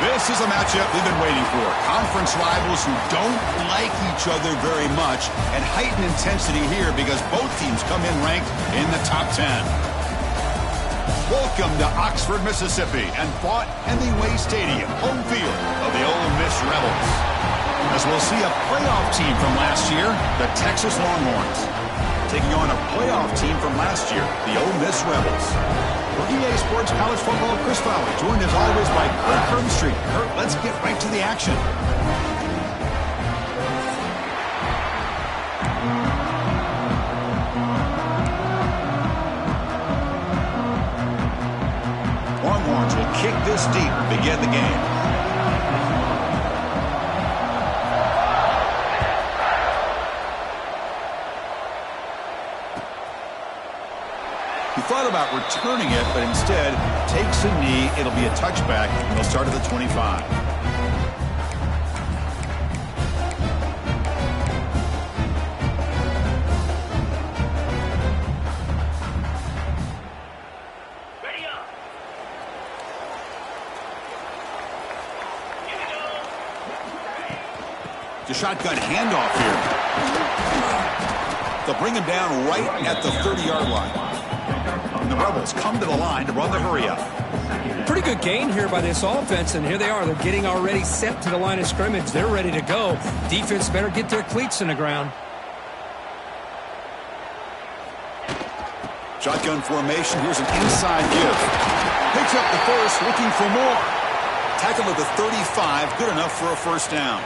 This is a matchup we've been waiting for. Conference rivals who don't like each other very much, and heightened intensity here because both teams come in ranked in the top 10. Welcome to Oxford, Mississippi, and Fort Hemingway Stadium, home field of the Ole Miss Rebels. As we'll see a playoff team from last year, the Texas Longhorns, taking on a playoff team from last year, the Ole Miss Rebels. For EA Sports College Football, Chris Fowler, joined as always by Kurt Hermstreet. Kurt, let's get right to the action. Longhorns will kick this deep to begin the game. He thought about returning it, but instead takes a knee. It'll be a touchback, and they'll start at the 25. Ready up. The shotgun handoff here. They'll bring him down right at the 30-yard line. And the Rebels come to the line to run the hurry-up. Pretty good gain here by this offense, and here they are. They're getting already set to the line of scrimmage. They're ready to go. Defense better get their cleats in the ground. Shotgun formation. Here's an inside give. Picks up the first, looking for more. Tackle at the 35, good enough for a first down.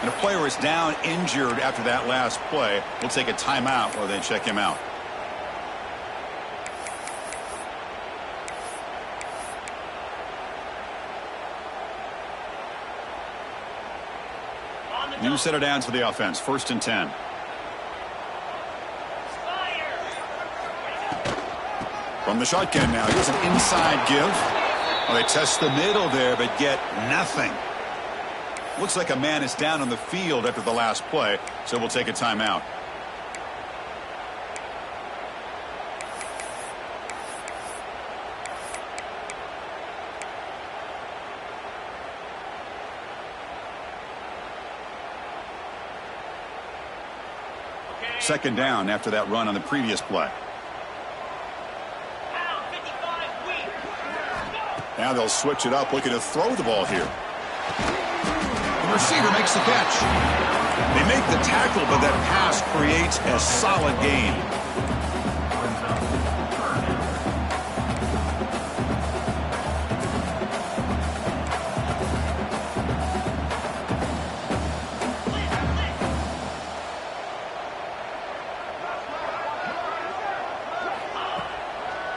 And a player is down injured after that last play. We'll take a timeout while they check him out. New setter down to the offense. 1st and 10. From the shotgun now. Here's an inside give. Well, they test the middle there, but get nothing. Looks like a man is down on the field after the last play, so we'll take a timeout. Second down after that run on the previous play. Now they'll switch it up, looking to throw the ball here. The receiver makes the catch. They make the tackle, but that pass creates a solid gain.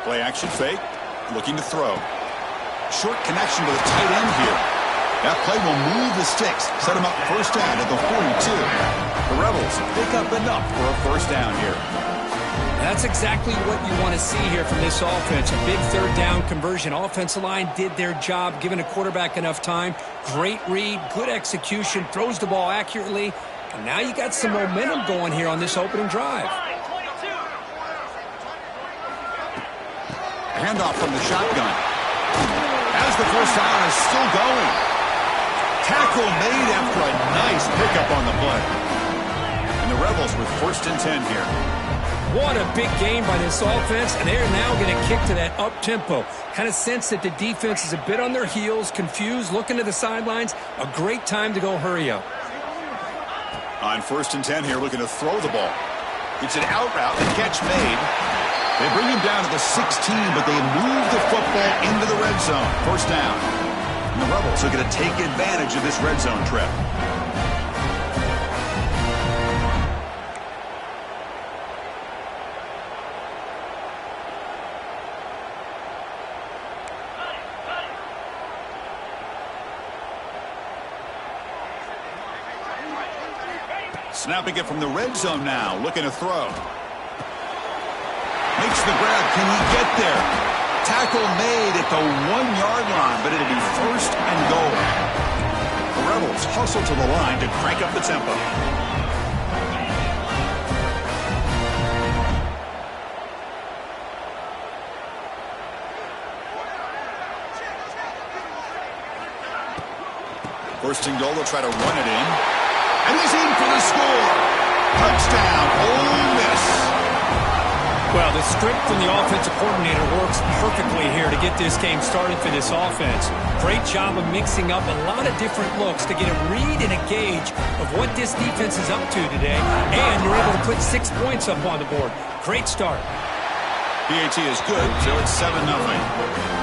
Play action fake, looking to throw. Short connection to the tight end here. That play will move the sticks, set him up first down at the 42. The Rebels pick up enough for a first down here. That's exactly what you want to see here from this offense. A big third down conversion. Offensive line did their job, giving a quarterback enough time. Great read, good execution, throws the ball accurately. And now you got some momentum going here on this opening drive. Handoff from the shotgun. As the first down is still going. Tackle made after a nice pickup on the play. And the Rebels with 1st and 10 here. What a big game by this offense, and they're now going to kick to that up-tempo. Kind of sense that the defense is a bit on their heels, confused, looking to the sidelines. A great time to go hurry up. On 1st and 10 here, looking to throw the ball. It's an out route, the catch made. They bring him down to the 16, but they move the football into the red zone. First down. And the Rebels are going to take advantage of this red zone trip. Snapping it from the red zone now, looking to throw. Makes the grab. Can he get there? Tackle made at the 1-yard line, but it'll be 1st and goal. The Rebels hustle to the line to crank up the tempo. First and goal, they'll try to run it in. And he's in for the score. Touchdown, Ole Miss. Well, the script from the offensive coordinator works perfectly here to get this game started for this offense. Great job of mixing up a lot of different looks to get a read and a gauge of what this defense is up to today. And you're able to put 6 points up on the board. Great start. PAT is good, so it's 7-0.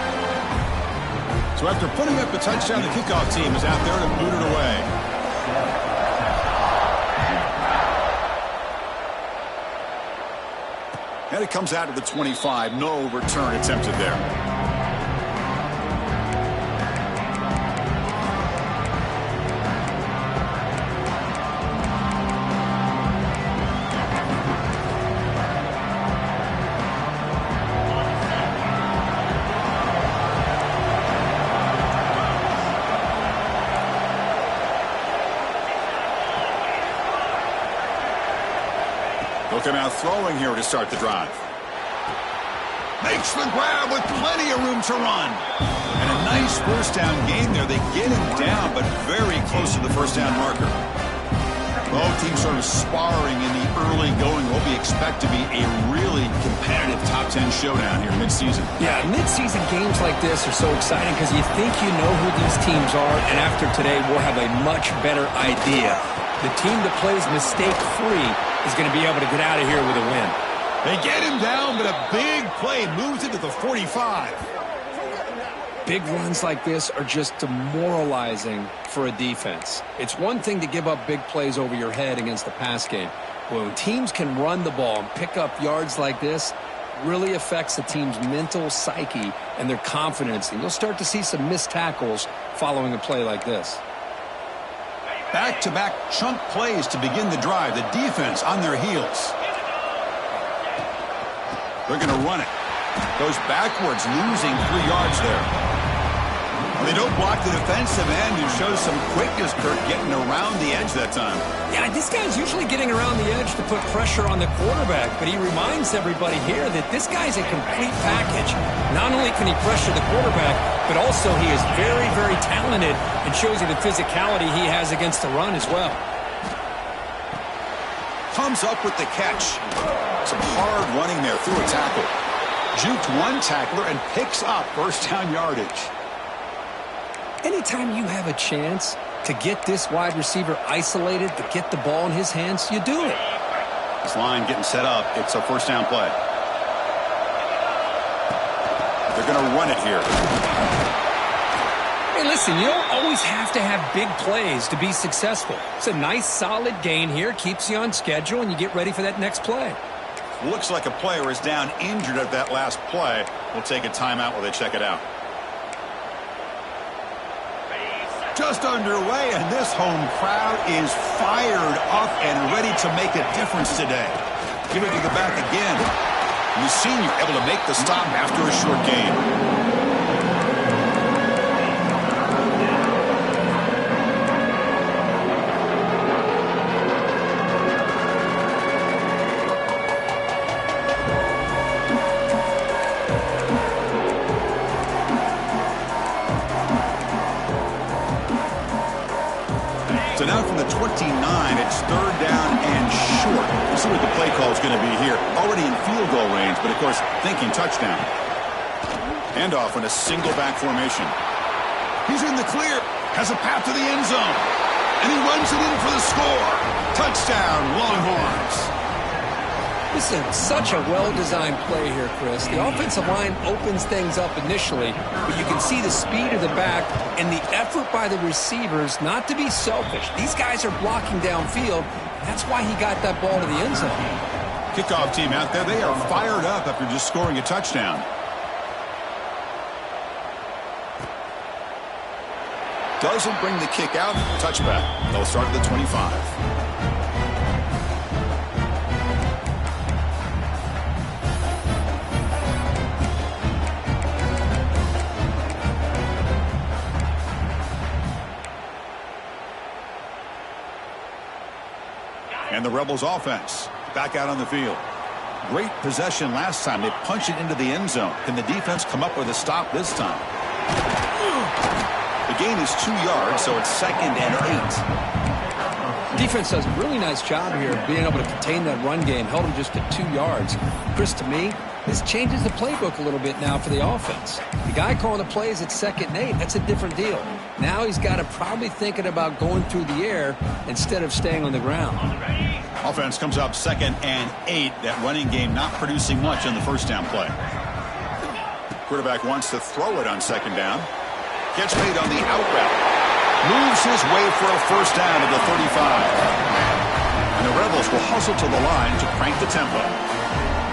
So after putting up a touchdown, the kickoff team is out there to boot it away. And it comes out to the 25. No return attempted there. They'll come out throwing here to start the drive. Makes the grab with plenty of room to run. And a nice first down gain there. They get him down, but very close to the first down marker. Both teams sort of sparring in the early going. What we expect to be a really competitive top 10 showdown here mid-season. Yeah, mid-season games like this are so exciting because you think you know who these teams are, and after today we'll have a much better idea. The team that plays mistake-free is going to be able to get out of here with a win. They get him down, but a big play moves it to the 45. Big runs like this are just demoralizing for a defense. It's one thing to give up big plays over your head against the pass game. When teams can run the ball and pick up yards like this, really affects the team's mental psyche and their confidence. And you'll start to see some missed tackles following a play like this. Back-to-back chunk plays to begin the drive. The defense on their heels. They're going to run it. Goes backwards, losing 3 yards there. They don't block the defensive end and show some quickness, Kurt, getting around the edge that time. Yeah, this guy's usually getting around the edge to put pressure on the quarterback, but he reminds everybody here that this guy's a complete package. Not only can he pressure the quarterback, but also he is very, very talented and shows you the physicality he has against the run as well. Comes up with the catch. Some hard running there through a tackle. Juked one tackler and picks up first down yardage. Anytime you have a chance to get this wide receiver isolated, to get the ball in his hands, you do it. This line getting set up. It's a first down play. They're going to run it here. Hey, listen, you don't always have to have big plays to be successful. It's a nice, solid gain here. Keeps you on schedule, and you get ready for that next play. Looks like a player is down injured at that last play. We'll take a timeout while they check it out. Just underway, and this home crowd is fired up and ready to make a difference today. Give it to the back again. And the senior able to make the stop after a short gain. So now from the 29, it's third down and short. We'll see what the play call is going to be here. Already in field goal range, but of course, thinking touchdown. Handoff in a single back formation. He's in the clear. Has a path to the end zone. And he runs it in for the score. Touchdown, Longhorns. This is such a well-designed play here, Chris. The offensive line opens things up initially, but you can see the speed of the back and the effort by the receivers not to be selfish. These guys are blocking downfield. That's why he got that ball to the end zone. Kickoff team out there, they are fired up after just scoring a touchdown. Doesn't bring the kick out. Touchback. They'll start at the 25. And the Rebels offense back out on the field. Great possession last time. They punch it into the end zone. Can the defense come up with a stop this time? The gain is 2 yards, so it's 2nd and 8. Defense does a really nice job here of being able to contain that run game. Held him just at 2 yards. Chris, to me, this changes the playbook a little bit now for the offense. The guy calling the plays at 2nd and 8, that's a different deal. Now he's got to probably thinking about going through the air instead of staying on the ground. Offense comes up 2nd and 8. That running game not producing much on the first down play. Quarterback wants to throw it on 2nd down. Gets made on the out route. Moves his way for a first down to the 35. And the Rebels will hustle to the line to crank the tempo.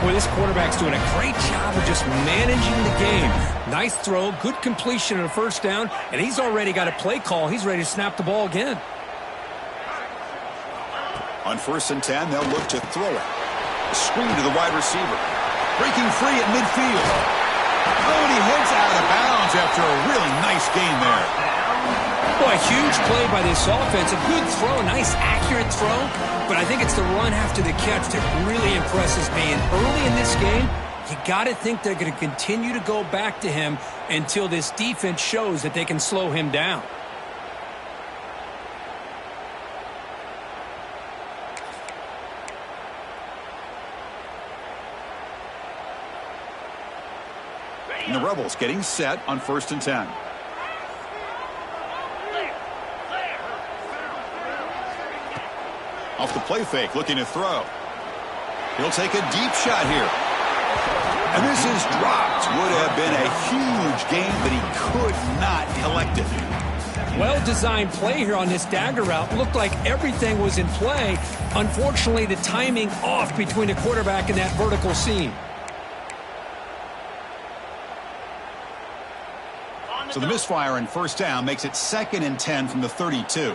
Boy, this quarterback's doing a great job of just managing the game. Nice throw, good completion on a first down, and he's already got a play call. He's ready to snap the ball again. On 1st and 10, they'll look to throw it. A screen to the wide receiver. Breaking free at midfield. Oh, and he heads out of bounds after a really nice gain there. Boy, a huge play by this offense. A good throw, a nice accurate throw. But I think it's the run after the catch that really impresses me. And early in this game, you got to think they're going to continue to go back to him until this defense shows that they can slow him down. And the Rebels getting set on 1st and 10. Off the play fake, looking to throw. He'll take a deep shot here. And this is dropped. Would have been a huge gain, but he could not collect it. Well-designed play here on this dagger route. Looked like everything was in play. Unfortunately, the timing off between the quarterback and that vertical seam. So the misfire on 1st down makes it 2nd and 10 from the 32.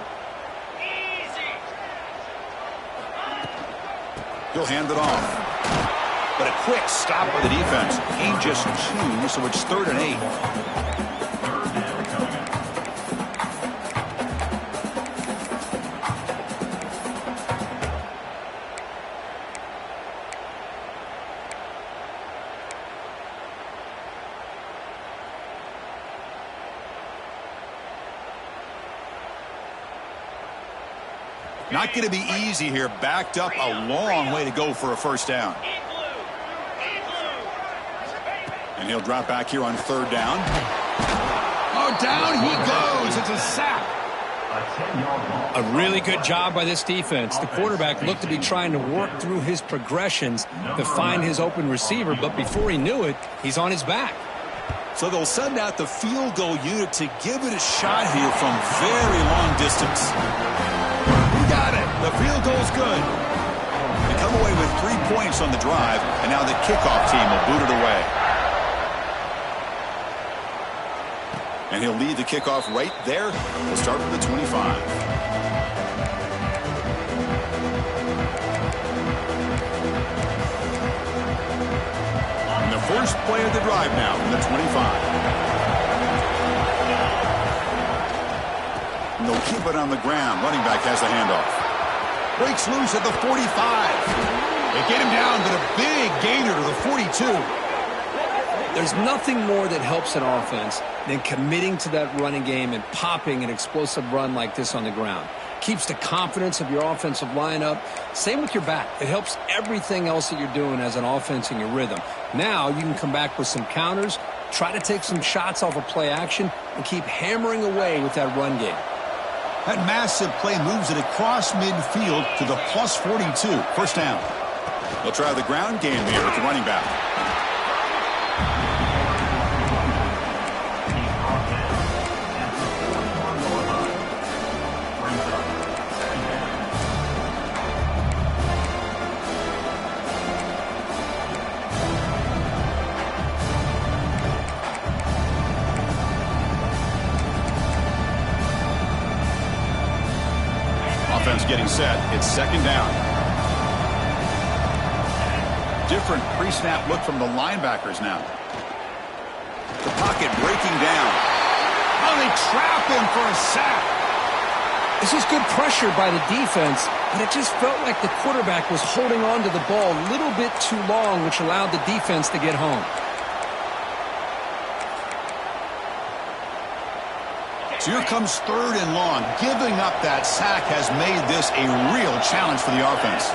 He'll hand it off. But a quick stop by the defense. Gain just 2, so it's 3rd and 8. Not going to be easy here. Backed up a long way to go for a first down. And he'll drop back here on 3rd down. Oh, down he goes. It's a sack. A really good job by this defense. The quarterback looked to be trying to work through his progressions to find his open receiver, but before he knew it, he's on his back. So they'll send out the field goal unit to give it a shot here from very long distance. Got it. The field goal's good. They come away with 3 points on the drive, and now the kickoff team will boot it away. And he'll lead the kickoff right there. We'll start with the 25. And the first play of the drive now from the 25. And they'll keep it on the ground. Running back has the handoff. Breaks loose at the 45. They get him down, but a big gainer to the 42. There's nothing more that helps an offense than committing to that running game and popping an explosive run like this on the ground. Keeps the confidence of your offensive lineup. Same with your back. It helps everything else that you're doing as an offense in your rhythm. Now you can come back with some counters, try to take some shots off of play action, and keep hammering away with that run game. That massive play moves it across midfield to the plus 42. First down. They'll try the ground game here with the running back. Offense getting set. It's 2nd down. Different pre-snap look from the linebackers now. The pocket breaking down. Oh, they trap him for a sack. This is good pressure by the defense, but it just felt like the quarterback was holding on to the ball a little bit too long, which allowed the defense to get home. So here comes 3rd and long. Giving up that sack has made this a real challenge for the offense.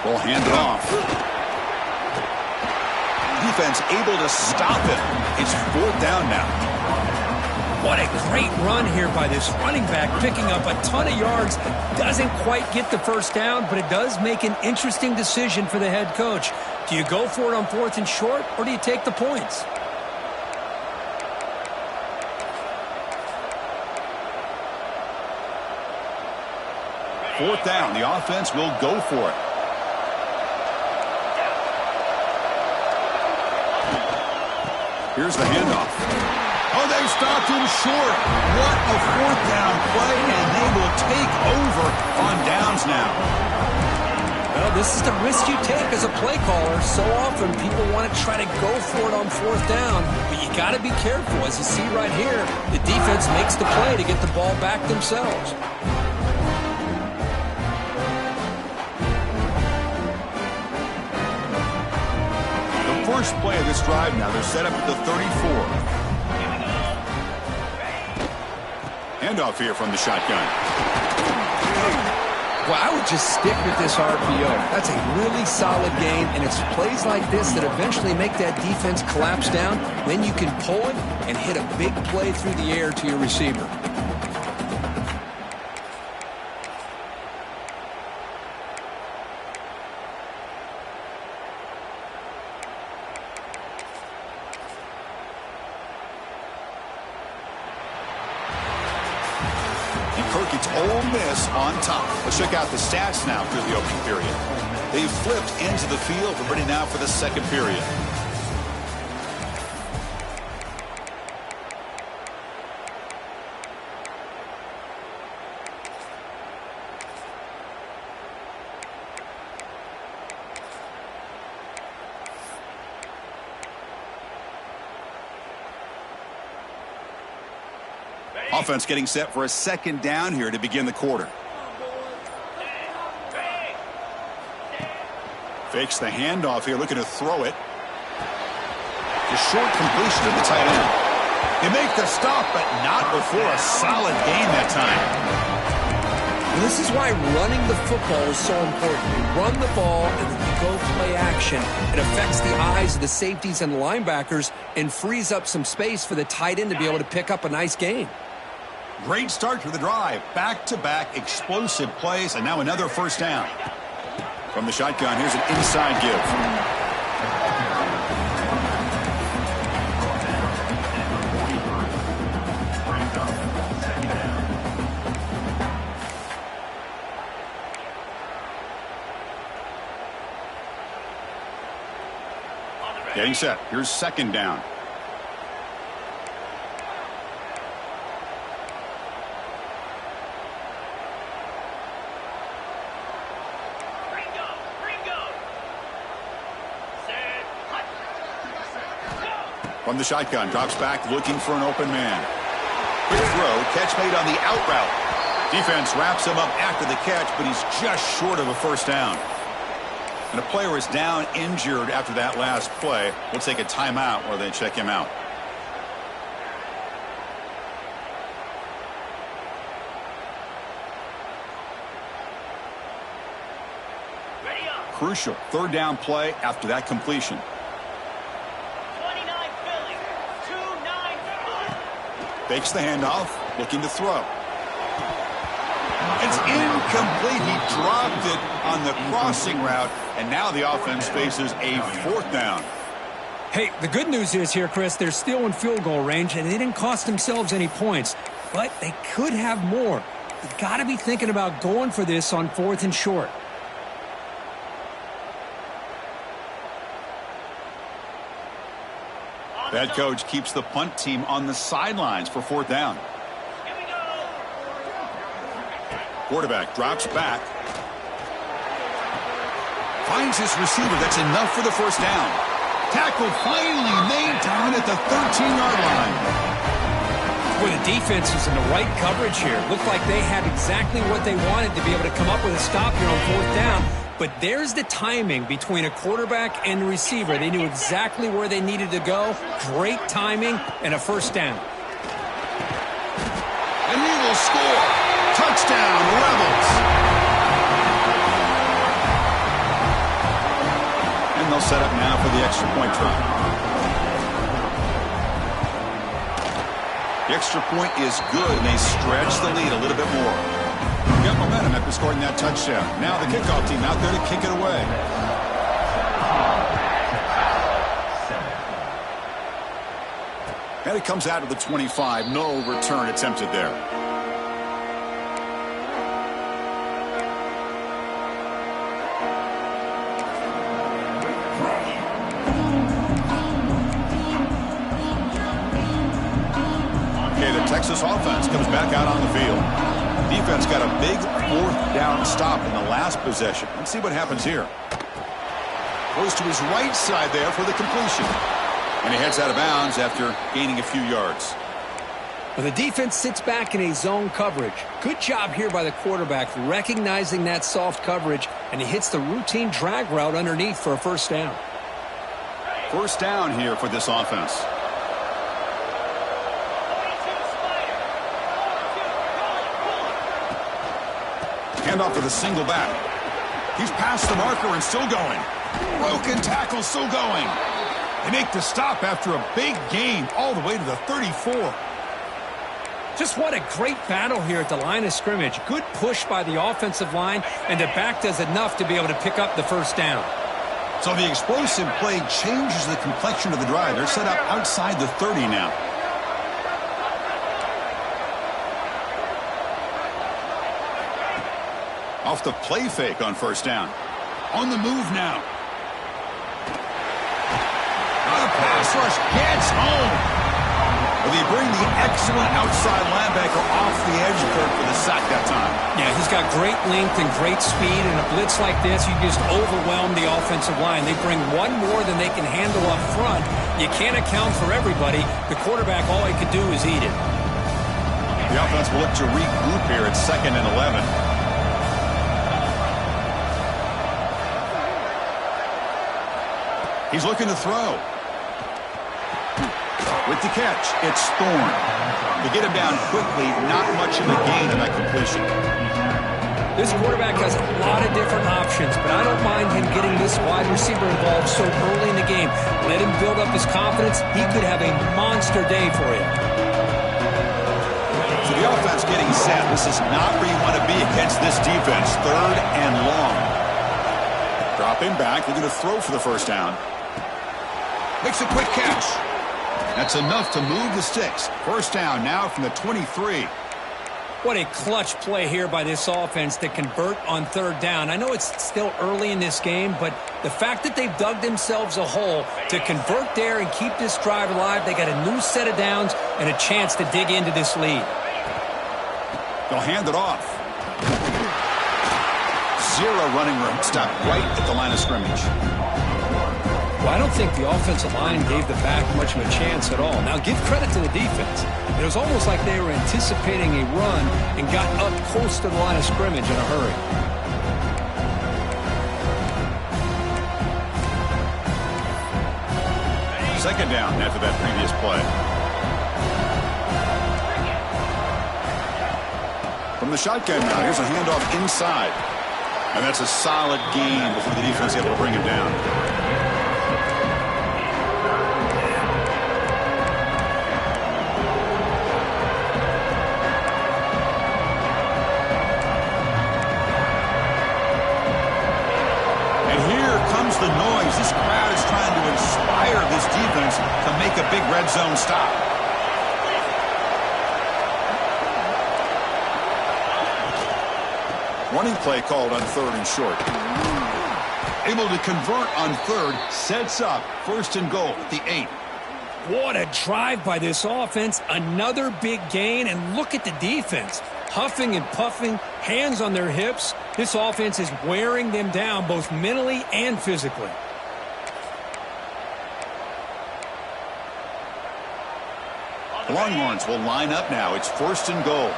We'll hand it off. Defense able to stop it. It's 4th down now. What a great run here by this running back, picking up a ton of yards. Doesn't quite get the first down, but it does make an interesting decision for the head coach. Do you go for it on 4th and short, or do you take the points? Fourth down, the offense will go for it. Here's the handoff. Oh, they stopped him short. What a 4th down play, and they will take over on downs now. Well, this is the risk you take as a play caller. So often people want to try to go for it on 4th down, but you got to be careful. As you see right here, the defense makes the play to get the ball back themselves. First play of this drive now. They're set up at the 34. Handoff here from the shotgun. Well, I would just stick with this RPO. That's a really solid game, and it's plays like this that eventually make that defense collapse down. Then you can pull it and hit a big play through the air to your receiver. It's Ole Miss on top. Let's check out the stats now through the opening period. They've flipped into the field. We're ready now for the second period. Offense getting set for a 2nd down here to begin the quarter. Fakes the handoff here, looking to throw it. The short completion to the tight end. They make the stop, but not before a solid gain that time. Well, this is why running the football is so important. You run the ball, and then you go play action. It affects the eyes of the safeties and linebackers and frees up some space for the tight end to be able to pick up a nice gain. Great start to the drive. Back-to-back explosive plays, and now another 1st down. From the shotgun, here's an inside give. Getting set. Here's 2nd down. From the shotgun, drops back, looking for an open man. Quick throw, catch made on the out route. Defense wraps him up after the catch, but he's just short of a 1st down. And a player is down injured after that last play. We'll take a timeout while they check him out. Crucial 3rd down play after that completion. Fakes the handoff, looking to throw. It's incomplete. He dropped it on the crossing route, and now the offense faces a 4th down. Hey, the good news is here, Chris, they're still in field goal range, and they didn't cost themselves any points, but they could have more. You've got to be thinking about going for this on 4th and short. The head coach keeps the punt team on the sidelines for 4th down. Quarterback drops back. Finds his receiver. That's enough for the 1st down. Tackle finally made down at the 13-yard line. Well, the defense is in the right coverage here. Looked like they had exactly what they wanted to be able to come up with a stop here on 4th down. But there's the timing between a quarterback and the receiver. They knew exactly where they needed to go. Great timing and a 1st down. will score. Touchdown, Rebels. And they'll set up now for the extra point try. The extra point is good, and they stretch the lead a little bit more. Got momentum after scoring that touchdown. Now the kickoff team out there to kick it away. And it comes out of the 25. No return attempted there. Okay, the Texas offense comes back out on the field. Defense got a big fourth down stop in the last possession. Let's see what happens here. Goes to his right side there for the completion. And he heads out of bounds after gaining a few yards. Well, the defense sits back in a zone coverage. Good job here by the quarterback recognizing that soft coverage, and he hits the routine drag route underneath for a first down. First down here for this offense. Handoff with a single back. He's past the marker and still going. Broken tackle, still going. They make the stop after a big gain all the way to the 34. Just what a great battle here at the line of scrimmage. Good push by the offensive line, and the back does enough to be able to pick up the first down. So the explosive play changes the complexion of the drive. They're set up outside the 30 now. Off the play fake on first down. On the move now. The pass rush gets home. Well, they bring the excellent outside linebacker off the edge curve for the sack that time. Yeah, he's got great length and great speed. In a blitz like this, you just overwhelm the offensive line. They bring one more than they can handle up front. You can't account for everybody. The quarterback, all he could do is eat it. The offense will look to regroup here at 2nd and 11. He's looking to throw. With the catch, it's Thorne. To get him down quickly, not much of a gain in that completion. This quarterback has a lot of different options, but I don't mind him getting this wide receiver involved so early in the game. Let him build up his confidence. He could have a monster day for you. So the offense getting set. This is not where you want to be against this defense. 3rd and long. Dropping back, looking to throw for the first down. Makes a quick catch. That's enough to move the sticks. First down now from the 23. What a clutch play here by this offense to convert on 3rd down. I know it's still early in this game, but the fact that they've dug themselves a hole to convert there and keep this drive alive, they got a new set of downs and a chance to dig into this lead. They'll hand it off. Zero running room. Stop right at the line of scrimmage. Well, I don't think the offensive line gave the back much of a chance at all. Now, give credit to the defense. It was almost like they were anticipating a run and got up close to the line of scrimmage in a hurry. Second down after that previous play. From the shotgun now, here's a handoff inside. And that's a solid gain before the defense is able to bring him down. The noise. This crowd is trying to inspire this defense to make a big red zone stop. Running play called on 3rd and short. Able to convert on 3rd, sets up 1st and goal at the 8. What a drive by this offense. Another big gain, and look at the defense. Huffing and puffing, hands on their hips. This offense is wearing them down both mentally and physically. The Longhorns will line up now. It's 1st and goal.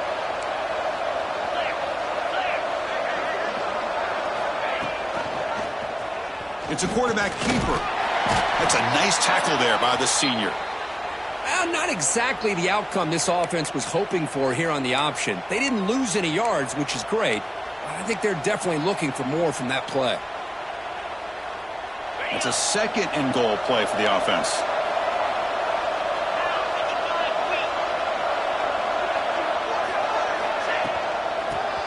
It's a quarterback keeper. That's a nice tackle there by the senior. Well, not exactly the outcome this offense was hoping for here on the option. They didn't lose any yards, which is great. I think they're definitely looking for more from that play. It's a 2nd and goal play for the offense.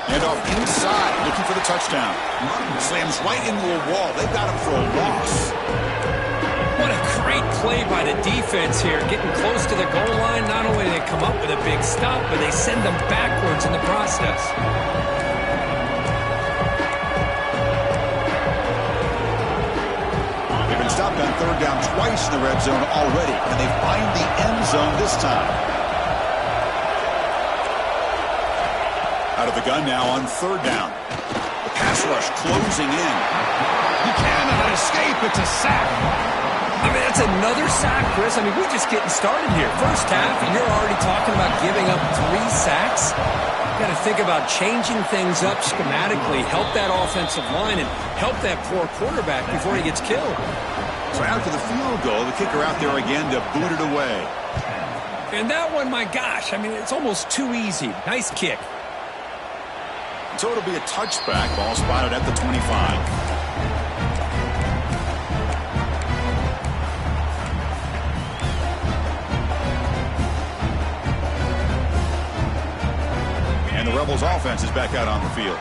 And off inside, looking for the touchdown. Slams right into a wall. They've got him for a loss. What a great play by the defense here. Getting close to the goal line, not only do they come up with a big stop, but they send them backwards in the process. They've been stopped on 3rd down twice in the red zone already, and they find the end zone this time. Out of the gun now on 3rd down. The pass rush closing in. He cannot escape. It's a sack. I mean, that's another sack, Chris. I mean, we're just getting started here. First half, and you're already talking about giving up 3 sacks. You got to think about changing things up schematically, help that offensive line, and help that poor quarterback before he gets killed. So after the field goal, the kicker out there again to boot it away. And that one, my gosh, I mean, it's almost too easy. Nice kick. So it'll be a touchback. Ball spotted at the 25. And the Rebels offense is back out on the field.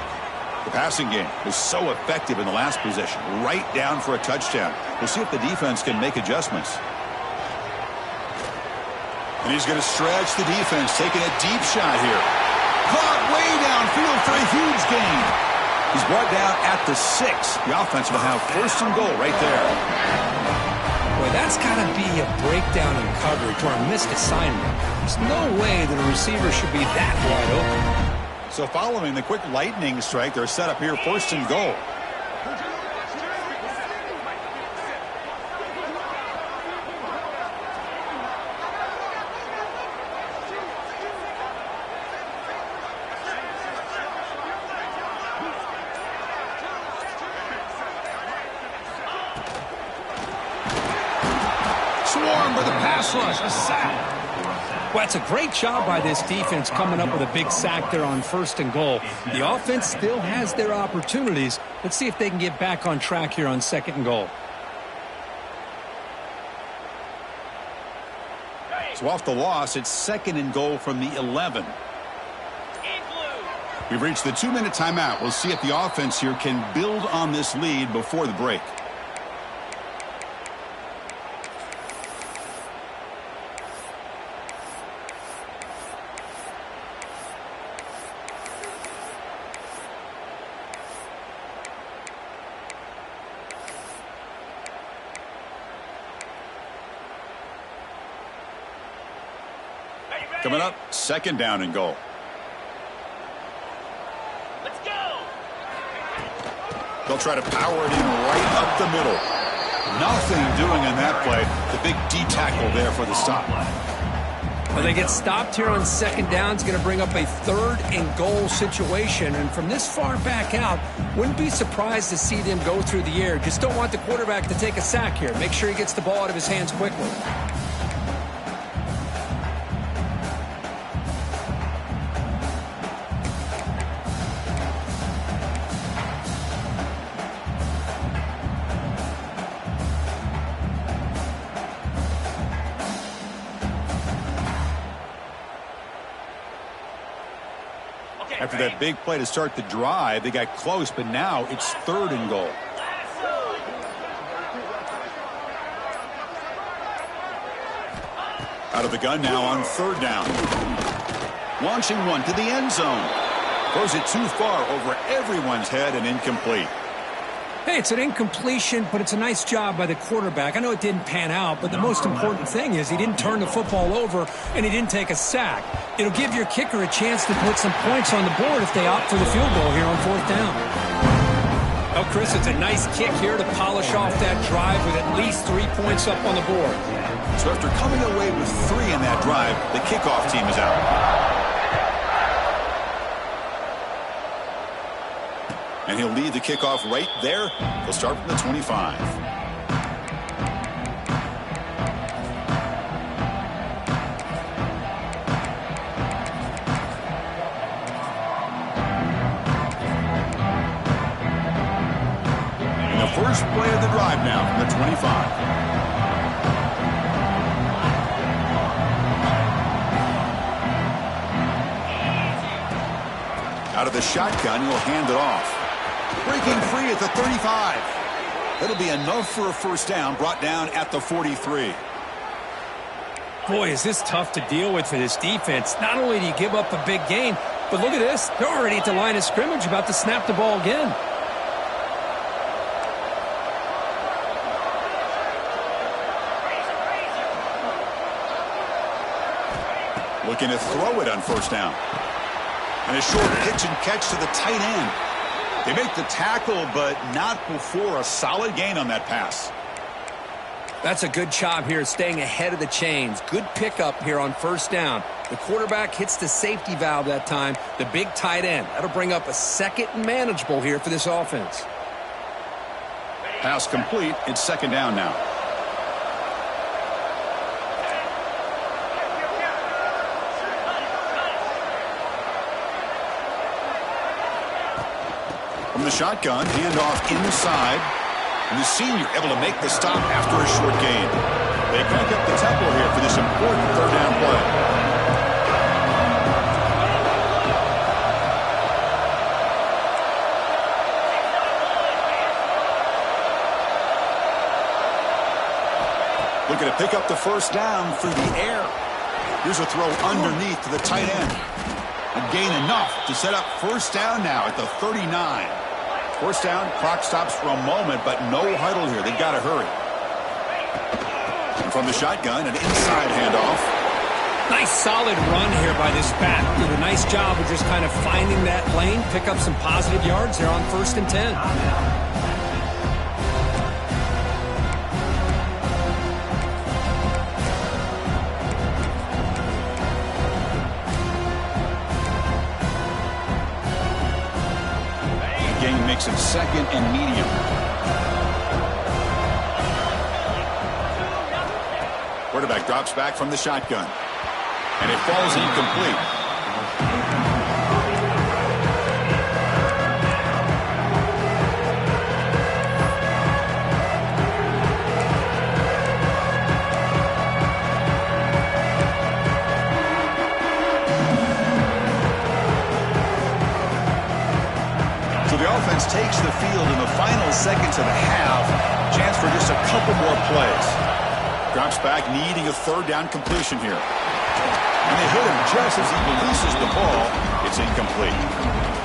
The passing game was so effective in the last possession. Right down for a touchdown. We'll see if the defense can make adjustments. And he's going to stretch the defense, taking a deep shot here. Caught way downfield for a huge gain. He's brought down at the 6. The offense will have 1st and goal right there. Boy, that's got to be a breakdown in coverage or a missed assignment. There's no way that a receiver should be that wide open. So following the quick lightning strike, they're set up here 1st and goal. Swarmed with a pass rush, a sack. Well, it's a great job by this defense coming up with a big sack there on 1st and goal. The offense still has their opportunities. Let's see if they can get back on track here on 2nd and goal. So off the loss, it's 2nd and goal from the 11. We've reached the 2-minute timeout. We'll see if the offense here can build on this lead before the break. Coming up, 2nd down and goal. Let's go. They'll try to power it in right up the middle. Nothing doing in that play. The big D tackle there for the stop. Well, they get stopped here on 2nd down. It's going to bring up a 3rd and goal situation. And from this far back out, wouldn't be surprised to see them go through the air. Just don't want the quarterback to take a sack here. Make sure he gets the ball out of his hands quickly. After that big play to start the drive, they got close, but now it's 3rd and goal. Out of the gun now on 3rd down. Launching one to the end zone. Throws it too far over everyone's head and incomplete. Hey, it's an incompletion, but it's a nice job by the quarterback. I know it didn't pan out, but the most important thing is he didn't turn the football over and he didn't take a sack. It'll give your kicker a chance to put some points on the board if they opt for the field goal here on 4th down. Oh, Chris, it's a nice kick here to polish off that drive with at least 3 points up on the board. So after coming away with 3 in that drive, the kickoff team is out. And he'll lead the kickoff right there. He'll start from the 25. first play of the drive now from the 25. Out of the shotgun, he'll hand it off. Breaking free at the 35. That'll be enough for a first down, brought down at the 43. Boy, is this tough to deal with for this defense. Not only do you give up a big gain, but look at this. They're already at the line of scrimmage, about to snap the ball again. Looking to throw it on first down. And a short pitch and catch to the tight end. They make the tackle, but not before a solid gain on that pass. That's a good job here staying ahead of the chains. Good pickup here on first down. The quarterback hits the safety valve that time, the big tight end. That'll bring up a second and manageable here for this offense. Pass complete. It's second down now. From the shotgun, handoff inside. And the senior able to make the stop after a short gain. They crank up the tempo here for this important third down play. Looking to pick up the first down through the air. Here's a throw underneath to the tight end. A gain enough to set up first down now at the 39. First down, clock stops for a moment, but no huddle here. They've got to hurry. And from the shotgun, an inside handoff. Nice solid run here by this back. Did a nice job of just kind of finding that lane, pick up some positive yards there on 1st and 10. Makes it second and medium. Quarterback drops back from the shotgun. And it falls incomplete. Offense takes the field in the final seconds of the half. Chance for just a couple more plays. Drops back, needing a third down completion here. And they hit him just as he releases the ball. It's incomplete.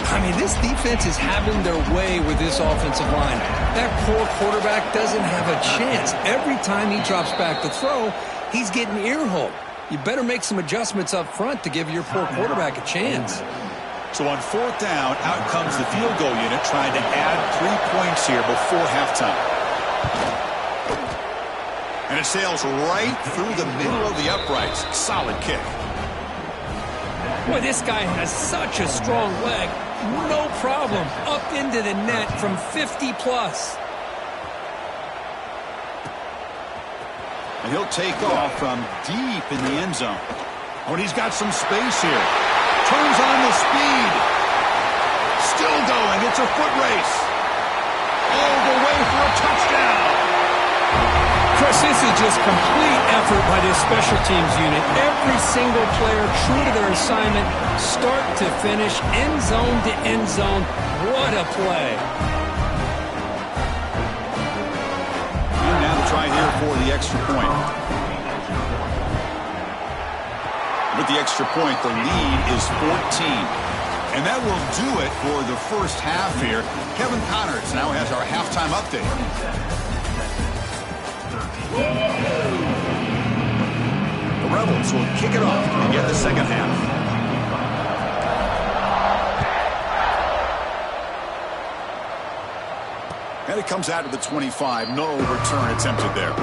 I mean, this defense is having their way with this offensive line. That poor quarterback doesn't have a chance. Every time he drops back to throw, he's getting ear-holed. You better make some adjustments up front to give your poor quarterback a chance. So on fourth down, out comes the field goal unit trying to add 3 points here before halftime. And it sails right through the middle of the uprights. Solid kick. Boy, this guy has such a strong leg. No problem. Up into the net from 50 plus. And he'll take off from deep in the end zone. Oh, and he's got some space here. Turns on the speed. Still going. It's a foot race. All the way for a touchdown. Chris, this is just complete effort by this special teams unit. Every single player true to their assignment, start to finish, end zone to end zone. What a play. And now to try here for the extra point. With the extra point, the lead is 14. And that will do it for the first half here. Kevin Connors now has our halftime update. The Rebels will kick it off to begin the second half. And it comes out to the 25. No return attempted there.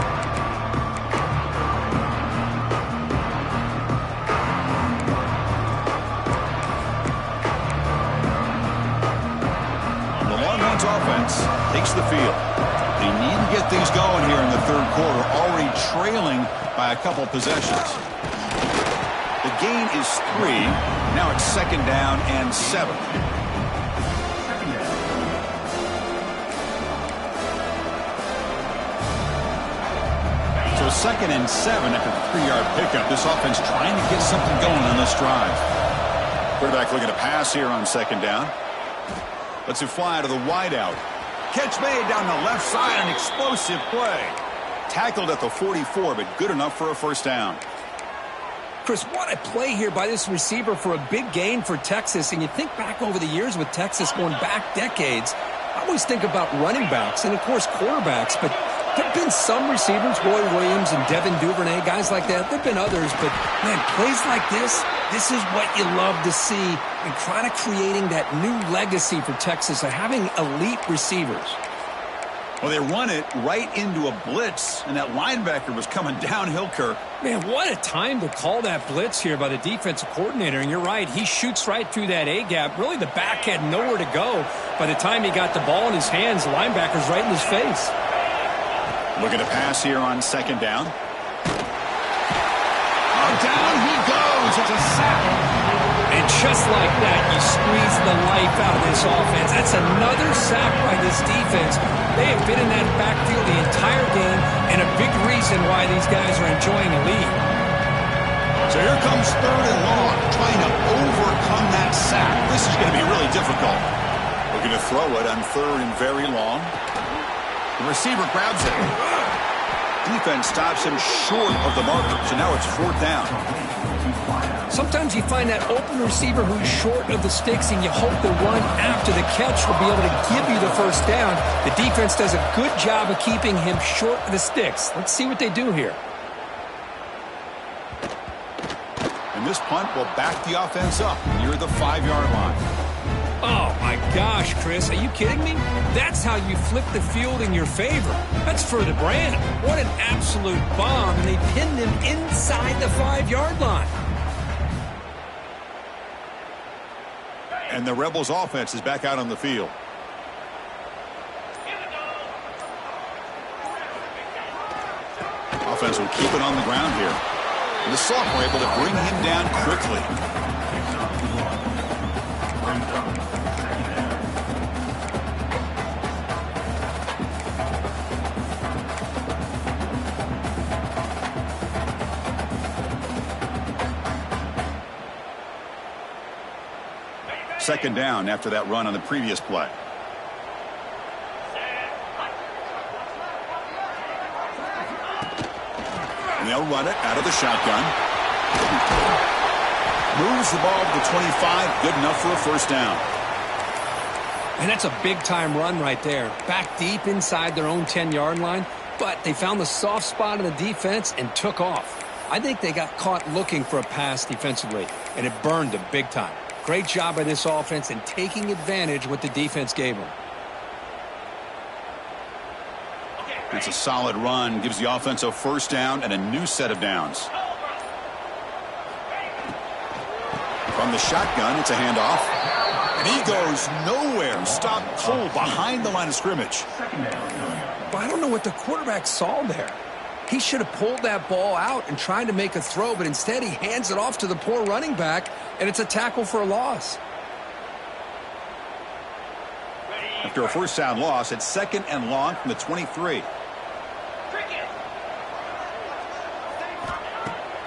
Offense takes the field. They need to get things going here in the third quarter, already trailing by a couple possessions. The gain is 3. Now it's second down and 7. So 2nd and 7 after the 3-yard pickup. This offense trying to get something going on this drive. Quarterback looking to pass here on 2nd down. Lets it fly to the wideout. Catch made down the left side, an explosive play. Tackled at the 44, but good enough for a first down. Chris, what a play here by this receiver for a big gain for Texas. And you think back over the years with Texas going back decades, I always think about running backs and, of course, quarterbacks. But there have been some receivers, Roy Williams and Devin Duvernay, guys like that. There have been others. But, man, plays like this is what you love to see. And kind of creating that new legacy for Texas of having elite receivers. Well, they run it right into a blitz, and that linebacker was coming downhill, Kirk. Man, what a time to call that blitz here by the defensive coordinator. And you're right, he shoots right through that A-gap. Really, the back had nowhere to go. By the time he got the ball in his hands, the linebacker's right in his face. Looking to pass here on 2nd down. Oh, down he goes. It's a sack. And just like that, you squeeze the life out of this offense. That's another sack by this defense. They have been in that backfield the entire game, and a big reason why these guys are enjoying a lead. So here comes 3rd and long, trying to overcome that sack. This is going to be really difficult. Looking to throw it on 3rd and very long. The receiver grabs it. Defense stops him short of the marker, so now it's 4th down. Sometimes you find that open receiver who's short of the sticks, and you hope the run after the catch will be able to give you the first down. The defense does a good job of keeping him short of the sticks. Let's see what they do here. And this punt will back the offense up near the 5-yard line. Oh, my gosh, Chris. Are you kidding me? That's how you flip the field in your favor. That's for the brand. What an absolute bomb. And they pinned him inside the 5-yard line. And the Rebels offense is back out on the field. Offense will keep it on the ground here. And the sophomore able to bring him down quickly. Second down after that run on the previous play. And they'll run it out of the shotgun. Moves the ball to the 25, good enough for a first down. And that's a big-time run right there. Back deep inside their own 10-yard line, but they found the soft spot in the defense and took off. I think they got caught looking for a pass defensively, and it burned them big time. Great job by this offense in taking advantage of what the defense gave them. It's a solid run. Gives the offense a first down and a new set of downs. From the shotgun, it's a handoff. And he goes nowhere. Stopped cold behind the line of scrimmage. But I don't know what the quarterback saw there. He should have pulled that ball out and tried to make a throw, but instead he hands it off to the poor running back, and it's a tackle for a loss. After a first down loss, it's 2nd and long from the 23.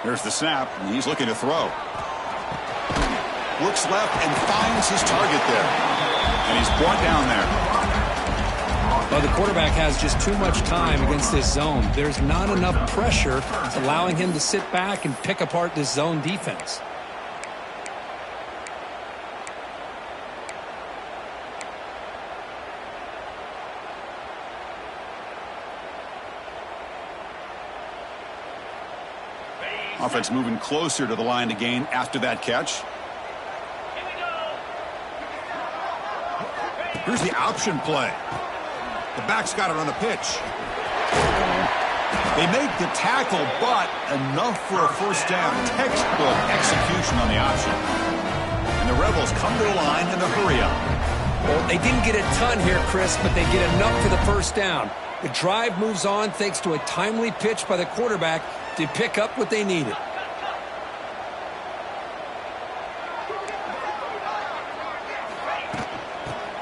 There's the snap, and he's looking to throw. Looks left and finds his target there. And he's brought down there. Well, the quarterback has just too much time against this zone. There's not enough pressure allowing him to sit back and pick apart this zone defense. Offense moving closer to the line to gain after that catch. Here's the option play. The back's got it on the pitch. They make the tackle, but enough for a first down. Textbook execution on the option. And the Rebels come to the line in a hurry-up. Well, they didn't get a ton here, Chris, but they get enough for the first down. The drive moves on thanks to a timely pitch by the quarterback to pick up what they needed.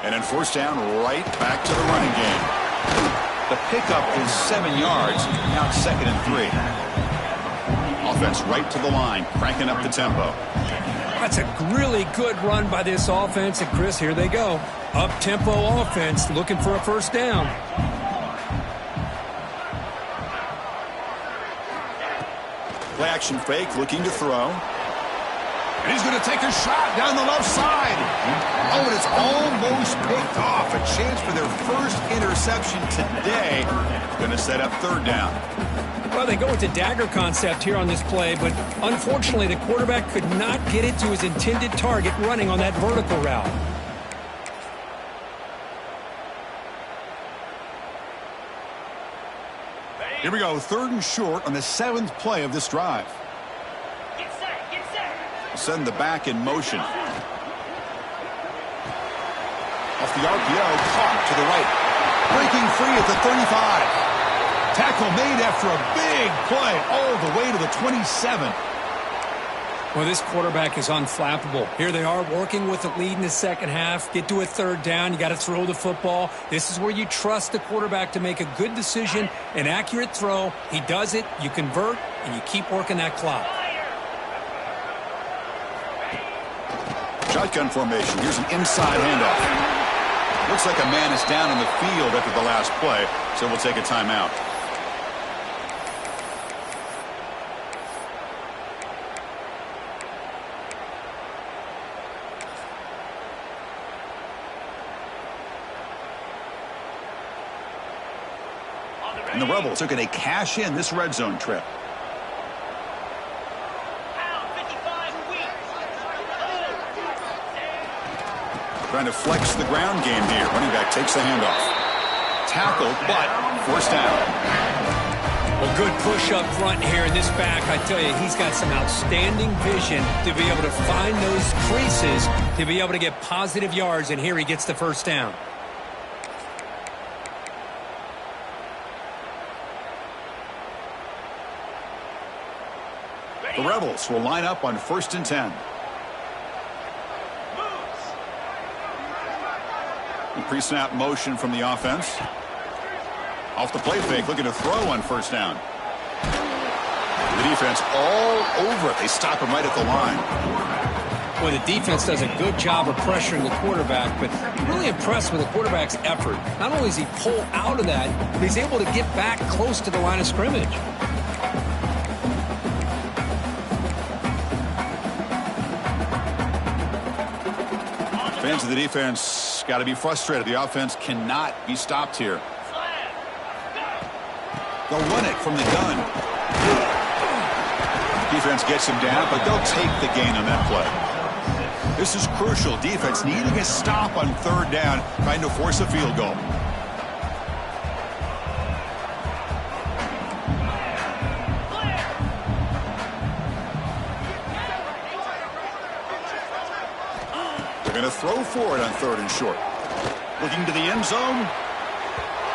And then first down, right back to the running game. The pickup is 7 yards. Now it's 2nd and 3. Offense right to the line, cranking up the tempo. That's a really good run by this offense. And, Chris, here they go. Up-tempo offense looking for a first down. Play action fake, looking to throw. And he's going to take a shot down the left side. Oh, and it's almost picked off. A chance for their first interception today. Going to set up 3rd down. Well, they go with the dagger concept here on this play, but unfortunately the quarterback could not get it to his intended target running on that vertical route. Here we go, 3rd and short on the 7th play of this drive. Get set, get set. Send the back in motion. Off the RPO, caught to the right. Breaking free at the 35. Tackle made after a big play all the way to the 27. Well, this quarterback is unflappable. Here they are working with the lead in the second half. Get to a 3rd down. You got to throw the football. This is where you trust the quarterback to make a good decision, an accurate throw. He does it, you convert, and you keep working that clock. Shotgun formation. Here's an inside handoff. Looks like a man is down on the field after the last play, so we'll take a timeout. And the Rebels are going to cash in this red zone trip. Trying to flex the ground game here. Running back takes the handoff. Tackled, but first down. Well, good push up front here in this back. I tell you, he's got some outstanding vision to be able to find those creases, to be able to get positive yards, and here he gets the first down. The Rebels will line up on 1st and 10. Pre-snap motion from the offense. Off the play fake, looking to throw on 1st down. The defense all over it. They stop him right at the line. Well, the defense does a good job of pressuring the quarterback, but I'm really impressed with the quarterback's effort. Not only does he pull out of that, but he's able to get back close to the line of scrimmage. Fans of the defense got to be frustrated. The offense cannot be stopped here. They'll run it from the gun. Defense gets him down, but they'll take the gain on that play. This is crucial. Defense needing a stop on 3rd down, trying to force a field goal. Going to throw for it on 3rd and short. Looking to the end zone.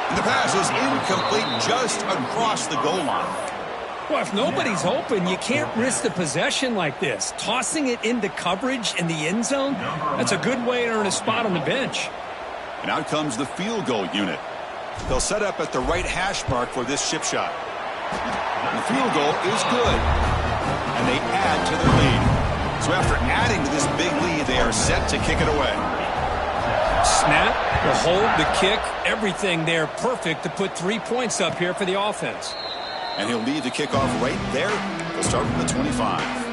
And the pass is incomplete just across the goal line. Well, if nobody's open, you can't risk the possession like this. Tossing it into coverage in the end zone, that's a good way to earn a spot on the bench. And out comes the field goal unit. They'll set up at the right hash mark for this chip shot. And the field goal is good. And they add to their lead. So after adding to this big lead, they are set to kick it away. Snap, the hold, the kick, everything there perfect to put 3 points up here for the offense. And he'll lead the kickoff right there. They'll start from the 25.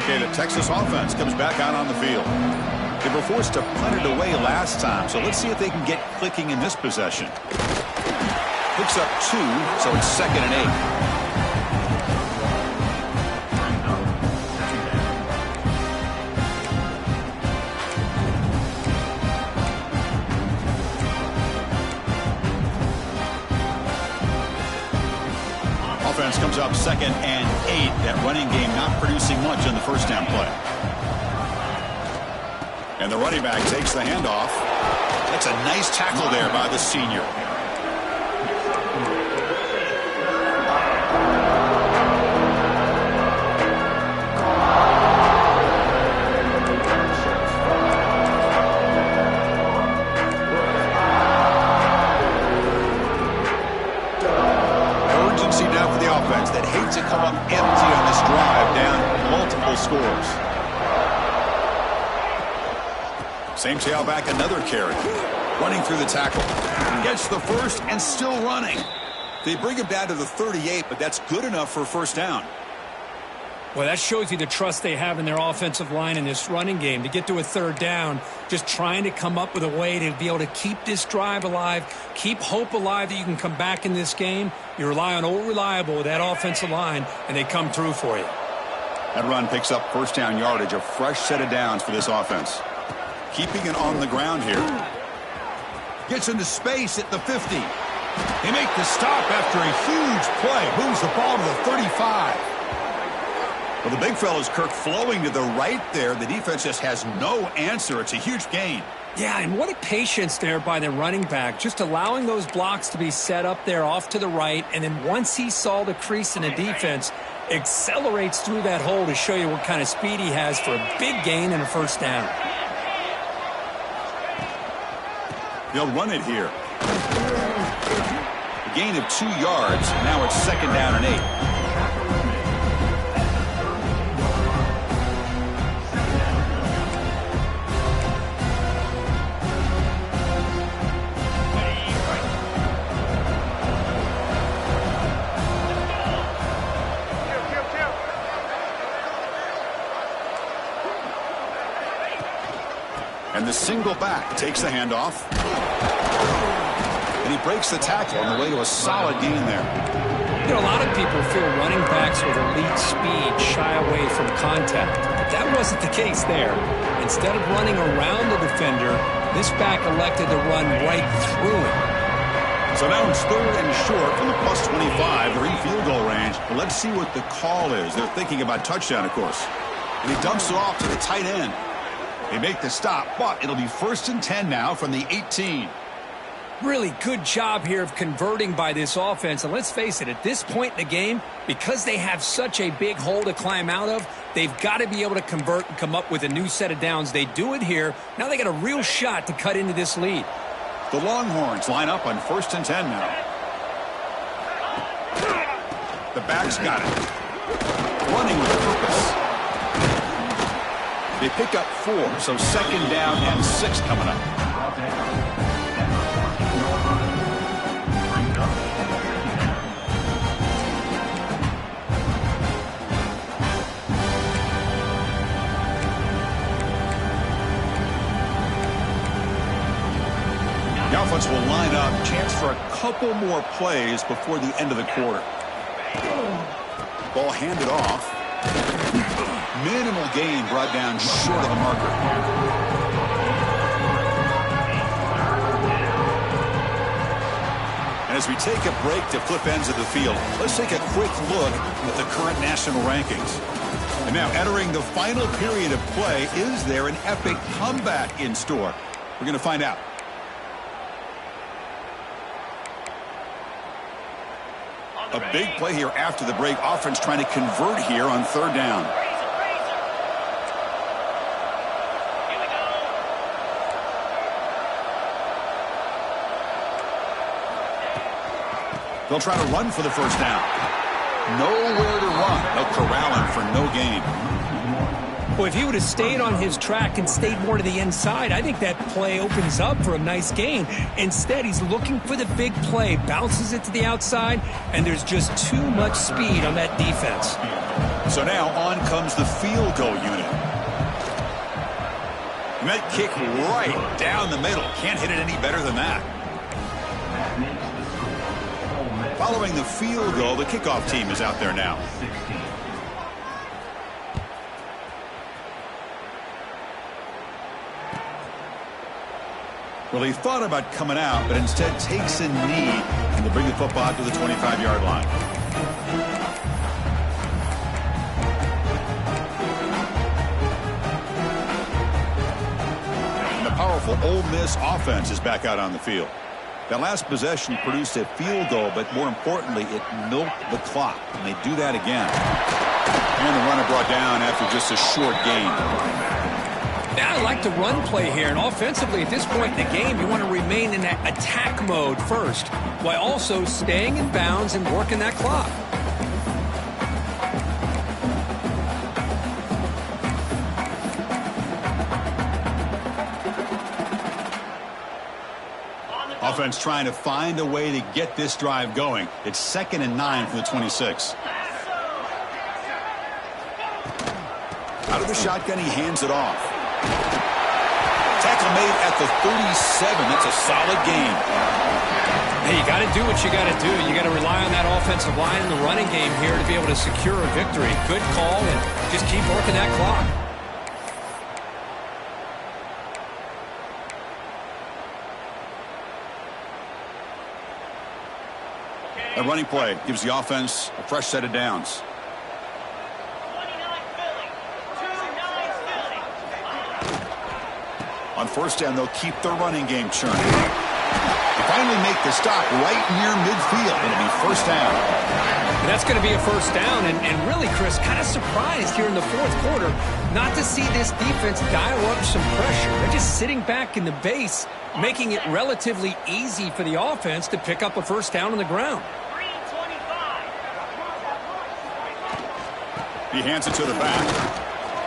Okay, the Texas offense comes back out on the field. They were forced to punt it away last time, so let's see if they can get clicking in this possession. Picks up 2, so it's 2nd and 8. Offense comes up 2nd and 8. That running game not producing much on the first down play. And the running back takes the handoff. That's a nice tackle there by the senior. Urgency now for the offense that hates to come up empty on this drive, down multiple scores. Same tailback, another carry. Running through the tackle. Gets the first and still running. They bring him down to the 38, but that's good enough for a first down. Well, that shows you the trust they have in their offensive line in this running game. To get to a third down, just trying to come up with a way to be able to keep this drive alive, keep hope alive that you can come back in this game. You rely on old reliable with that offensive line, and they come through for you. That run picks up first down yardage, a fresh set of downs for this offense. Keeping it on the ground here. Gets into space at the 50. They make the stop after a huge play. Moves the ball to the 35. Well, the big fella's Kirk flowing to the right there. The defense just has no answer. It's a huge gain. Yeah, and what a patience there by the running back. Just allowing those blocks to be set up there off to the right. And then once he saw the crease in the defense, accelerates through that hole to show you what kind of speed he has for a big gain and a first down. They'll run it here. A gain of 2 yards. Now it's second down and 8. And the single back takes the handoff. And he breaks the tackle on the way to a solid gain there. You know, a lot of people feel running backs with elite speed shy away from contact. But that wasn't the case there. Instead of running around the defender, this back elected to run right through him. So now it's third and short from the plus 25. They're in field goal range. But let's see what the call is. They're thinking about touchdown, of course. And he dumps it off to the tight end. They make the stop, but it'll be first and 10 now from the 18. Really good job here of converting by this offense. And let's face it, at this point in the game, because they have such a big hole to climb out of, they've got to be able to convert and come up with a new set of downs. They do it here. Now they got a real shot to cut into this lead. The Longhorns line up on first and 10 now. The back's got it. Running with purpose. They pick up 4, so second down and 6 coming up. The offense will line up. Chance for a couple more plays before the end of the quarter. Ball handed off. Minimal gain brought down short of the marker. And as we take a break to flip ends of the field, let's take a quick look at the current national rankings. And now entering the final period of play, is there an epic comeback in store? We're going to find out. A big play here after the break. Offense trying to convert here on third down. They'll try to run for the first down. Nowhere to run. They'll corral him for no gain. Well, if he would have stayed on his track and stayed more to the inside, I think that play opens up for a nice gain. Instead, he's looking for the big play, bounces it to the outside, and there's just too much speed on that defense. So now on comes the field goal unit. And that kick right down the middle. Can't hit it any better than that. Following the field goal, the kickoff team is out there now. Well, he thought about coming out, but instead takes a knee and to bring the football out to the 25-yard line. powerful Ole Miss offense is back out on the field. That last possession produced a field goal, but more importantly, it milked the clock. And they do that again. And the runner brought down after just a short gain. Now I like the run play here, and offensively at this point in the game, you want to remain in that attack mode first, while also staying in bounds and working that clock. Offense trying to find a way to get this drive going. It's 2nd and 9 for the 26. Out of the shotgun, he hands it off. Tackle made at the 37. That's a solid gain. Hey, you got to do what you got to do. You got to rely on that offensive line in the running game here to be able to secure a victory. Good call, and just keep working that clock. A running play gives the offense a fresh set of downs. 29 Philly. 2-9 Philly. On first down, they'll keep their running game churning. They finally make the stop right near midfield. It'll be first down. And that's going to be a first down, and really, Chris, kind of surprised here in the fourth quarter not to see this defense dial up some pressure. They're just sitting back in the base, making it relatively easy for the offense to pick up a first down on the ground. He hands it to the back.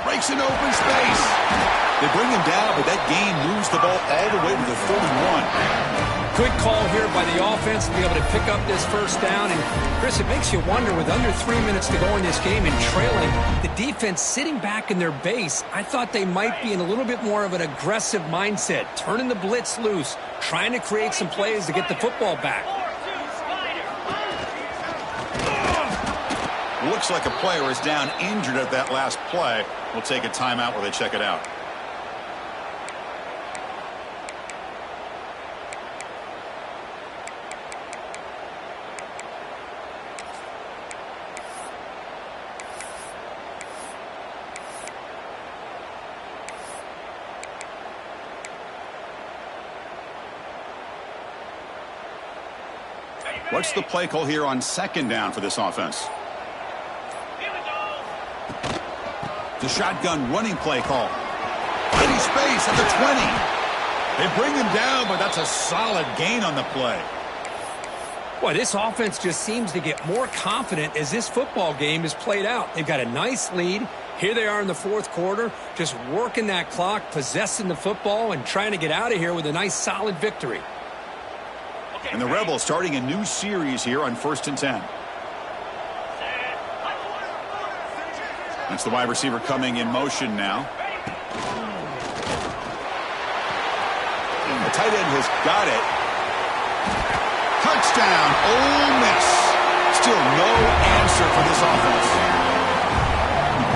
Breaks an open space. They bring him down, but that gain moves the ball all the way to the 31. Good call here by the offense to be able to pick up this first down. And, Chris, it makes you wonder, with under 3 minutes to go in this game and trailing, the defense sitting back in their base, I thought they might be in a little bit more of an aggressive mindset, turning the blitz loose, trying to create some plays to get the football back. Looks like a player is down injured at that last play. We'll take a timeout while they check it out. What's the play call here on second down for this offense? The shotgun running play call. Plenty space at the 20. They bring him down, but that's a solid gain on the play. Boy, this offense just seems to get more confident as this football game is played out. They've got a nice lead. Here they are in the fourth quarter, just working that clock, possessing the football, and trying to get out of here with a nice, solid victory. And the Rebels starting a new series here on 1st and 10. That's the wide receiver coming in motion now. The tight end has got it. Touchdown, Ole Miss. Still no answer for this offense.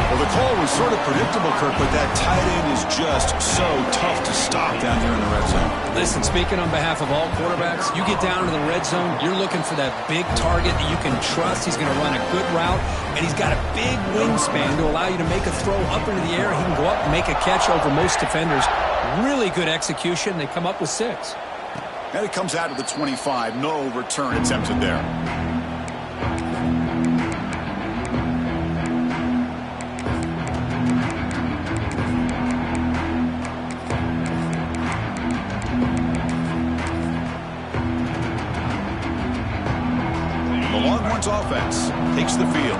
Well, the call was sort of predictable, Kirk, but that tight end is just so tough to stop down here in the red zone. Listen, speaking on behalf of all quarterbacks, you get down to the red zone, you're looking for that big target that you can trust. He's going to run a good route, and he's got a big wingspan to allow you to make a throw up into the air. He can go up and make a catch over most defenders. Really good execution. They come up with 6. And it comes out of the 25. No return attempted there. Offense takes the field.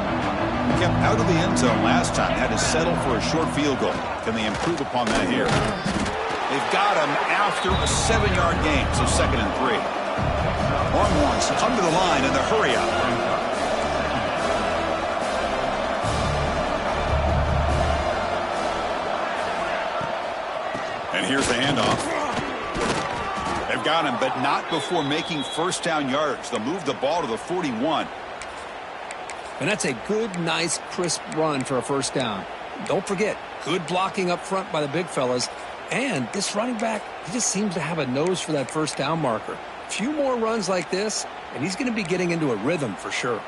Kept out of the end zone last time. Had to settle for a short field goal. Can they improve upon that here? They've got him after a 7-yard gain, so 2nd and 3. Longhorns come to the line in the hurry up. And here's the handoff. They've got him, but not before making first down yardage. They'll move the ball to the 41. And that's a good, nice, crisp run for a first down. Don't forget, good blocking up front by the big fellas. And this running back, he just seems to have a nose for that first down marker. A few more runs like this, and he's going to be getting into a rhythm for sure.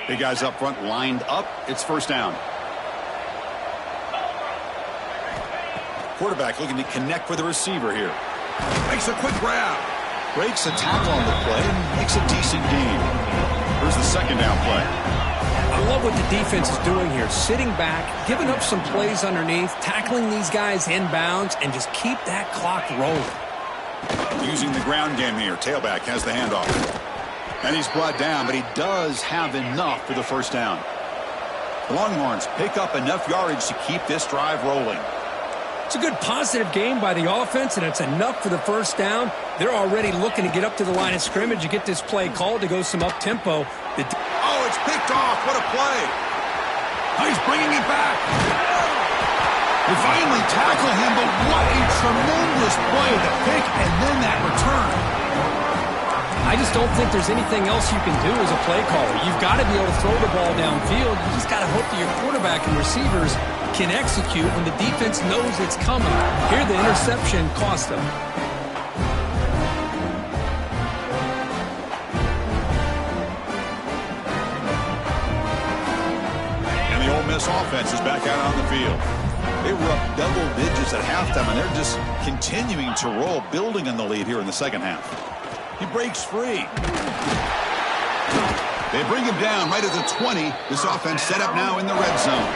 Big guys up front lined up. It's first down. quarterback looking to connect with the receiver here. Makes a quick grab. Breaks a tackle on the play and makes a decent gain. Here's the second down play. I love what the defense is doing here. Sitting back, giving up some plays underneath, tackling these guys inbounds, and just keep that clock rolling. Using the ground game here. Tailback has the handoff. And he's brought down, but he does have enough for the first down. The Longhorns pick up enough yardage to keep this drive rolling. It's a good positive game by the offense, and it's enough for the first down. They're already looking to get up to the line of scrimmage and get this play called to go some up-tempo. Oh, it's picked off. What a play. Oh, he's bringing it back. They finally tackle him, but what a tremendous play. The pick and then that return. I just don't think there's anything else you can do as a play caller. You've got to be able to throw the ball downfield. You just got to hope that your quarterback and receivers can execute when the defense knows it's coming. Here, the interception cost them. And the Ole Miss offense is back out on the field. They were up double digits at halftime, and they're just continuing to roll, building on the lead here in the second half. He breaks free. They bring him down right at the 20. This offense set up now in the red zone.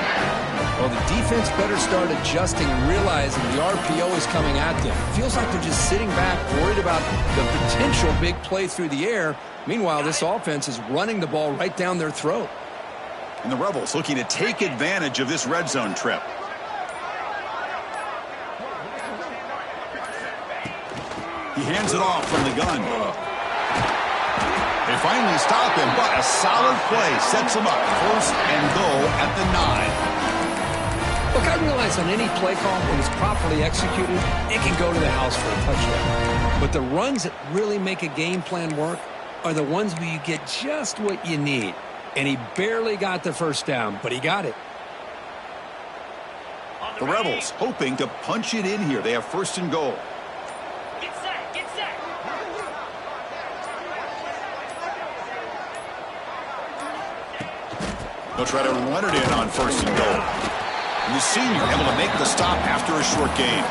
Well, the defense better start adjusting and realizing the RPO is coming at them. Feels like they're just sitting back, worried about the potential big play through the air. Meanwhile, this offense is running the ball right down their throat. And the Rebels looking to take advantage of this red zone trip. He hands it off from the gun. They finally stop him, but a solid play sets him up. First and goal at the 9. Look, I realize on any play call, when it's properly executed, it can go to the house for a touchdown. But the runs that really make a game plan work are the ones where you get just what you need. And he barely got the first down, but he got it. The Rebels hoping to punch it in here. They have first and goal. Get set, get set. They'll try to run it in on first and goal. And the senior able to make the stop after a short gain.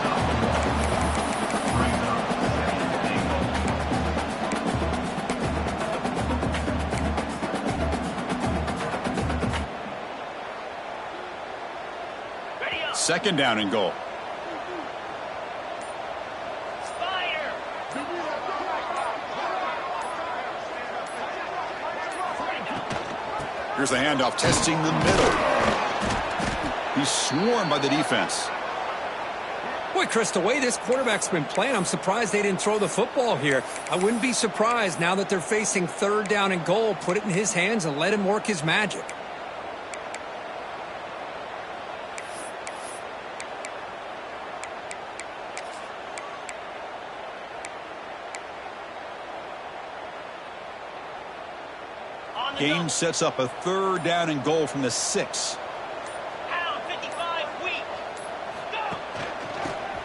Second down and goal. Fire. Here's the handoff, testing the middle. He's swarmed by the defense. Boy, Chris, the way this quarterback's been playing, I'm surprised they didn't throw the football here. I wouldn't be surprised now that they're facing third down and goal. Put it in his hands and let him work his magic. Game sets up a third down and goal from the 6. Pound 55 weak. Go.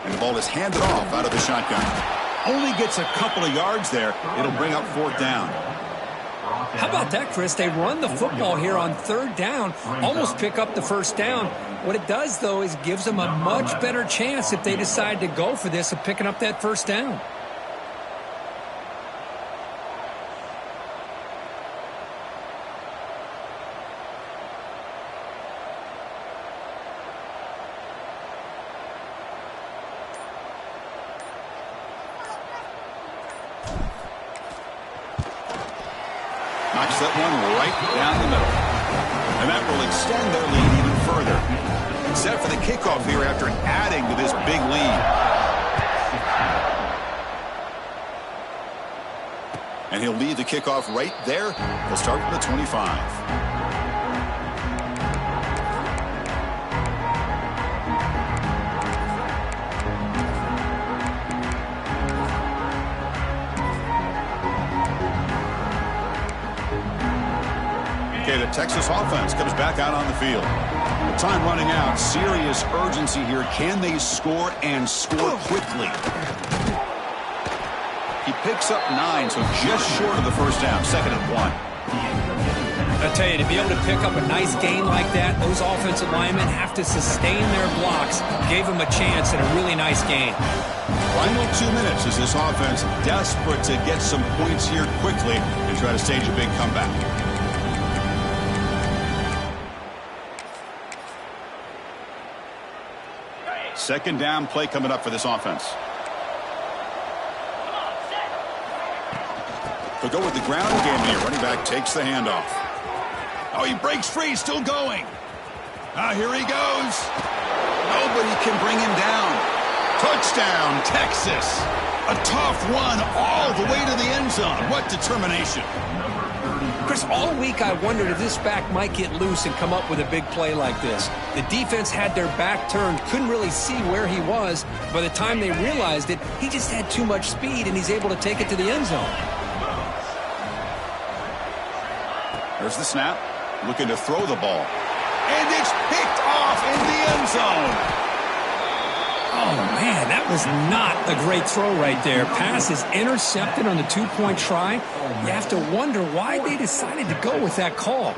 And the ball is handed off out of the shotgun. Only gets a couple of yards there. It'll bring up fourth down. How about that, Chris? They run the football here on third down, almost pick up the first down. What it does, though, is gives them a much better chance if they decide to go for this of picking up that first down. Knocks that one right down the middle. And that will extend their lead even further. Set for the kickoff here after adding to this big lead. And he'll lead the kickoff right there. He'll start from the 25. Okay, the Texas offense comes back out on the field. Time running out. Serious urgency here. Can they score and score quickly? He picks up 9, so just short of the first down. Second and 1. I tell you, to be able to pick up a nice gain like that, those offensive linemen have to sustain their blocks. Gave them a chance and a really nice gain. Final 2 minutes as this offense desperate to get some points here quickly and try to stage a big comeback. Second down play coming up for this offense. They'll go with the ground game here. Running back takes the handoff. Oh, he breaks free, still going. Here he goes. Nobody can bring him down. Touchdown, Texas. A tough one all the way to the end zone. What determination. Chris, all week I wondered if this back might get loose and come up with a big play like this. The defense had their back turned, couldn't really see where he was. By the time they realized it, he just had too much speed, and he's able to take it to the end zone. There's the snap. Looking to throw the ball. And it's picked off in the end zone. Oh, man, that was not a great throw right there. Pass is intercepted on the two-point try. You have to wonder why they decided to go with that call.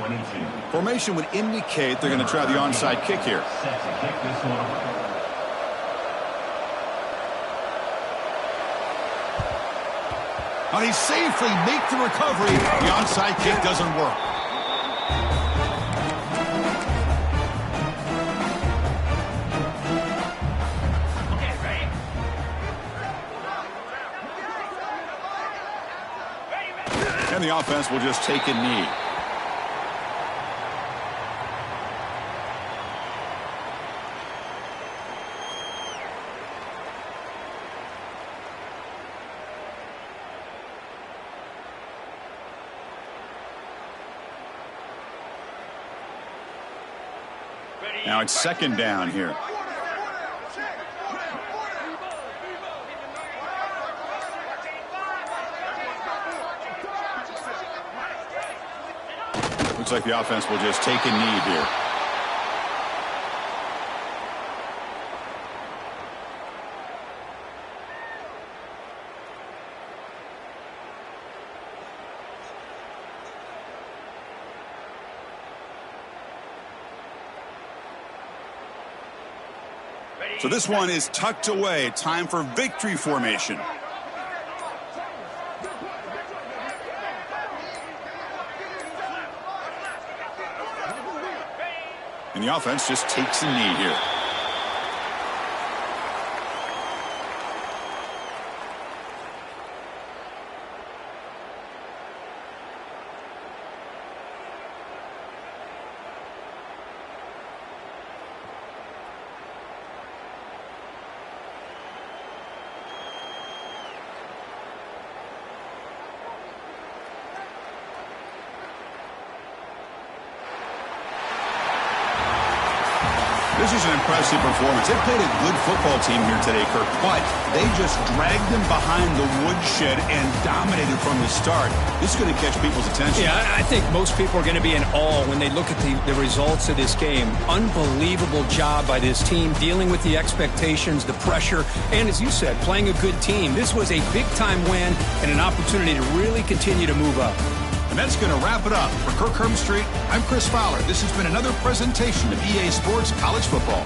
Formation would indicate they're going to try the onside kick here. Now he safely makes the recovery. The onside kick doesn't work. And the offense will just take a knee. Now it's second down here. Looks like the offense will just take a knee here. So this one is tucked away. Time for victory formation. And the offense just takes a knee here. This is an impressive performance. They played a good football team here today, Kirk, but they just dragged them behind the woodshed and dominated from the start. This is going to catch people's attention. Yeah, I think most people are going to be in awe when they look at the results of this game. Unbelievable job by this team dealing with the expectations, the pressure, and as you said, playing a good team. This was a big-time win and an opportunity to really continue to move up. And that's going to wrap it up. For Kirk Street, I'm Chris Fowler. This has been another presentation of EA Sports College Football.